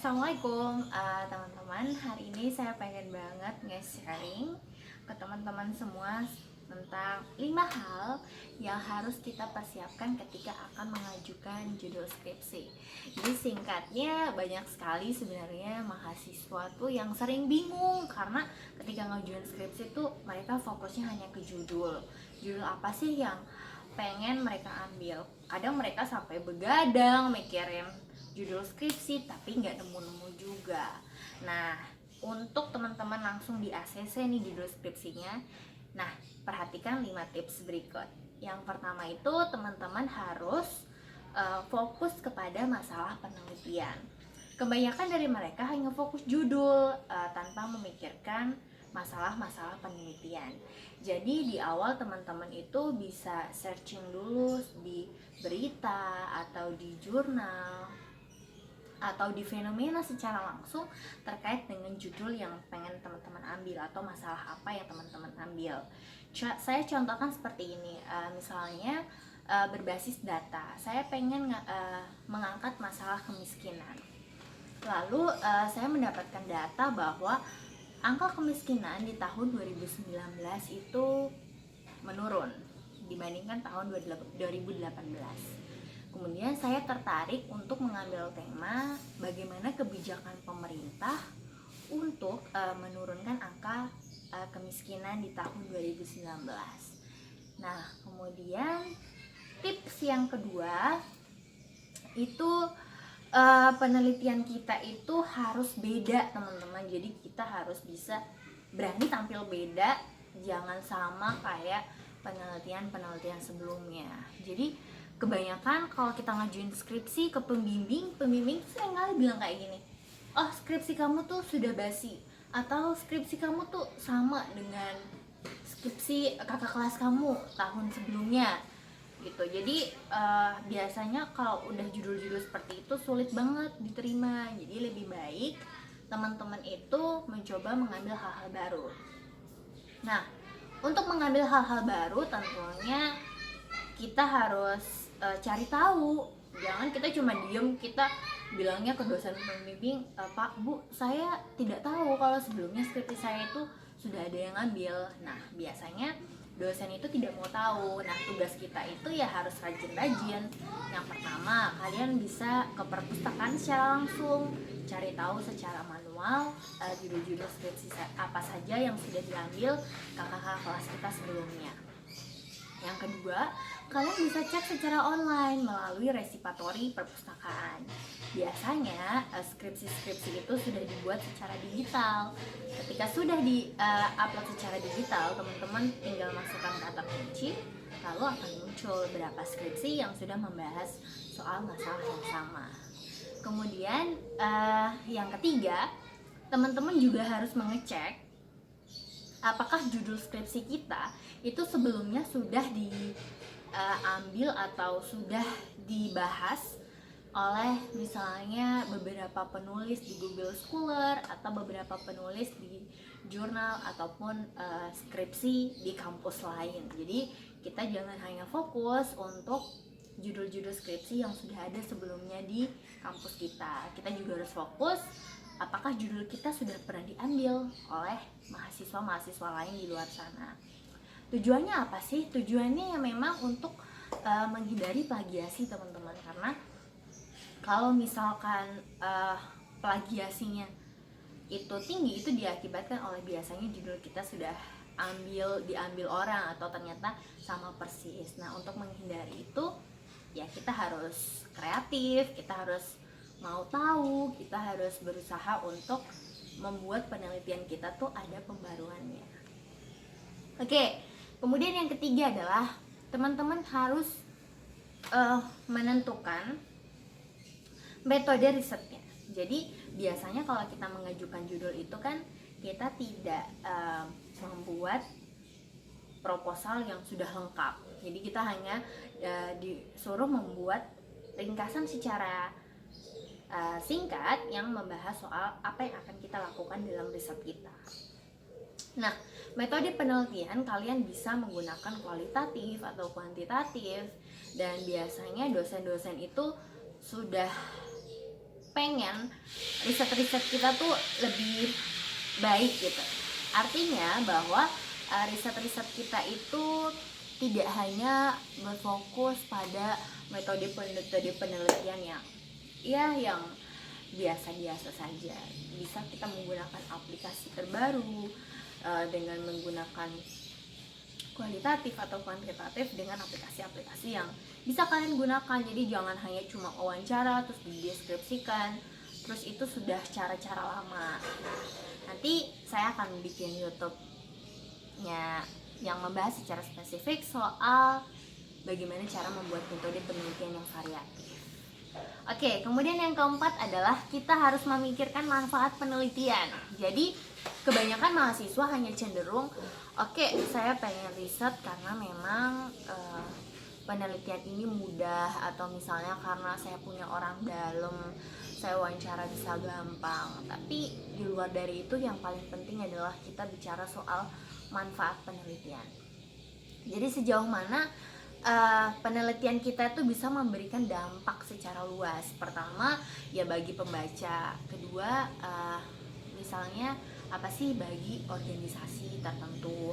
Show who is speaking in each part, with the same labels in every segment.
Speaker 1: Assalamualaikum teman-teman. Hari ini saya pengen banget nge-sharing ke teman-teman semua tentang 5 hal yang harus kita persiapkan ketika akan mengajukan judul skripsi. Jadi singkatnya banyak sekali sebenarnya mahasiswa tuh yang sering bingung karena ketika ngajuin skripsi tuh mereka fokusnya hanya ke judul. Judul apa sih yang pengen mereka ambil? Kadang mereka sampai begadang mikirin judul skripsi tapi nggak nemu-nemu juga. Nah, untuk teman-teman langsung di ACC nih judul skripsinya, nah perhatikan 5 tips berikut. Yang pertama itu teman-teman harus fokus kepada masalah penelitian. Kebanyakan dari mereka hanya fokus judul tanpa memikirkan masalah-masalah penelitian. Jadi di awal teman-teman itu bisa searching dulu di berita atau di jurnal atau di fenomena secara langsung terkait dengan judul yang pengen teman-teman ambil atau masalah apa yang teman-teman ambil. Saya contohkan seperti ini, misalnya berbasis data. Saya pengen mengangkat masalah kemiskinan. Lalu saya mendapatkan data bahwa angka kemiskinan di tahun 2019 itu menurun dibandingkan tahun 2018. Kemudian saya tertarik untuk mengambil tema bagaimana kebijakan pemerintah untuk menurunkan angka kemiskinan di tahun 2019. Nah, kemudian tips yang kedua itu penelitian kita itu harus beda, teman-teman. Jadi kita harus bisa berani tampil beda, jangan sama kayak penelitian sebelumnya. Jadi kebanyakan kalau kita ngajuin skripsi ke pembimbing sering kali bilang kayak gini, oh skripsi kamu tuh sudah basi, atau skripsi kamu tuh sama dengan skripsi kakak kelas kamu tahun sebelumnya gitu. Jadi biasanya kalau udah judul-judul seperti itu sulit banget diterima. Jadi lebih baik teman-teman itu mencoba mengambil hal-hal baru. Nah, untuk mengambil hal-hal baru tentunya kita harus cari tahu. Jangan kita cuma diem, kita bilangnya ke dosen pembimbing, Pak, Bu, saya tidak tahu kalau sebelumnya skripsi saya itu sudah ada yang ngambil. Nah, biasanya dosen itu tidak mau tahu. Nah, tugas kita itu ya harus rajin-rajin. Yang pertama, kalian bisa ke perpustakaan secara langsung, cari tahu secara manual judul-judul skripsi apa saja yang sudah diambil kakak-kakak kelas kita sebelumnya. Yang kedua, kalian bisa cek secara online melalui resipatori perpustakaan. Biasanya skripsi-skripsi itu sudah dibuat secara digital. Ketika sudah di-upload secara digital, teman-teman tinggal masukkan kata kunci, lalu akan muncul beberapa skripsi yang sudah membahas soal masalah yang sama. Kemudian yang ketiga, teman-teman juga harus mengecek apakah judul skripsi kita itu sebelumnya sudah diambil atau sudah dibahas oleh misalnya beberapa penulis di Google Scholar atau beberapa penulis di jurnal ataupun skripsi di kampus lain. Jadi kita jangan hanya fokus untuk judul-judul skripsi yang sudah ada sebelumnya di kampus kita. Kita juga harus fokus apakah judul kita sudah pernah diambil oleh mahasiswa-mahasiswa lain di luar sana. Tujuannya apa sih? Tujuannya ya memang untuk menghindari plagiasi, teman-teman. Karena kalau misalkan plagiasinya itu tinggi, itu diakibatkan oleh biasanya judul kita sudah diambil orang atau ternyata sama persis. Nah, untuk menghindari itu ya kita harus kreatif, kita harus mau tahu, kita harus berusaha untuk membuat penelitian kita tuh ada pembaruannya. Oke, kemudian yang ketiga adalah teman-teman harus menentukan metode risetnya. Jadi biasanya kalau kita mengajukan judul itu kan kita tidak membuat proposal yang sudah lengkap. Jadi kita hanya disuruh membuat ringkasan secara singkat yang membahas soal apa yang akan kita lakukan dalam riset kita. Nah, metode penelitian kalian bisa menggunakan kualitatif atau kuantitatif, dan biasanya dosen-dosen itu sudah pengen riset-riset kita tuh lebih baik gitu. Artinya bahwa riset-riset kita itu tidak hanya berfokus pada metode-metode penelitian yang biasa-biasa saja. Bisa kita menggunakan aplikasi terbaru dengan menggunakan kualitatif atau kuantitatif dengan aplikasi-aplikasi yang bisa kalian gunakan. Jadi jangan hanya cuma wawancara terus dideskripsikan, terus itu sudah cara-cara lama. Nanti saya akan bikin YouTube-nya yang membahas secara spesifik soal bagaimana cara membuat metode penelitian yang variatif. Oke, kemudian yang keempat adalah kita harus memikirkan manfaat penelitian. Jadi kebanyakan mahasiswa hanya cenderung, oke, saya pengen riset karena memang penelitian ini mudah, atau misalnya karena saya punya orang dalam, saya wawancara bisa gampang. Tapi di luar dari itu yang paling penting adalah kita bicara soal manfaat penelitian. Jadi sejauh mana penelitian kita itu bisa memberikan dampak secara luas. Pertama, ya bagi pembaca. Kedua, misalnya apa sih bagi organisasi tertentu,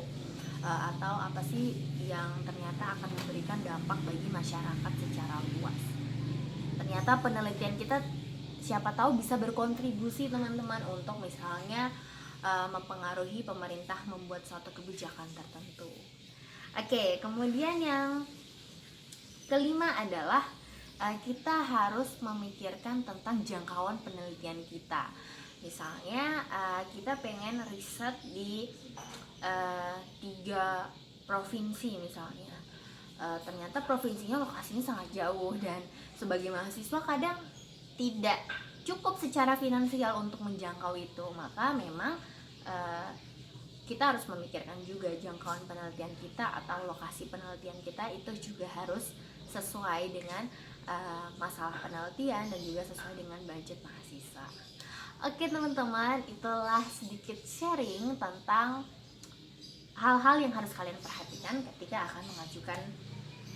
Speaker 1: atau apa sih yang ternyata akan memberikan dampak bagi masyarakat secara luas. Ternyata penelitian kita siapa tahu bisa berkontribusi teman-teman untuk misalnya mempengaruhi pemerintah membuat suatu kebijakan tertentu. Oke, kemudian yang kelima adalah kita harus memikirkan tentang jangkauan penelitian kita. Misalnya kita pengen riset di 3 provinsi misalnya, ternyata provinsinya lokasinya sangat jauh dan sebagai mahasiswa kadang tidak cukup secara finansial untuk menjangkau itu. Maka memang kita harus memikirkan juga jangkauan penelitian kita atau lokasi penelitian kita itu juga harus sesuai dengan masalah penelitian dan juga sesuai dengan budget mahasiswa. Oke teman-teman, itulah sedikit sharing tentang hal-hal yang harus kalian perhatikan ketika akan mengajukan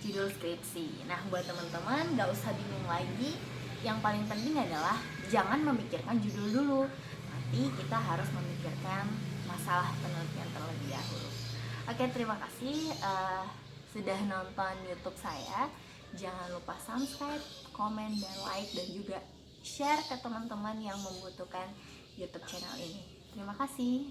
Speaker 1: judul skripsi. Nah, buat teman-teman gak usah bingung lagi. Yang paling penting adalah jangan memikirkan judul dulu, tapi kita harus memikirkan masalah penelitian terlebih dahulu. Oke, terima kasih sudah nonton YouTube saya. Jangan lupa subscribe, komen, dan like, dan juga share ke teman-teman yang membutuhkan YouTube channel ini. Terima kasih.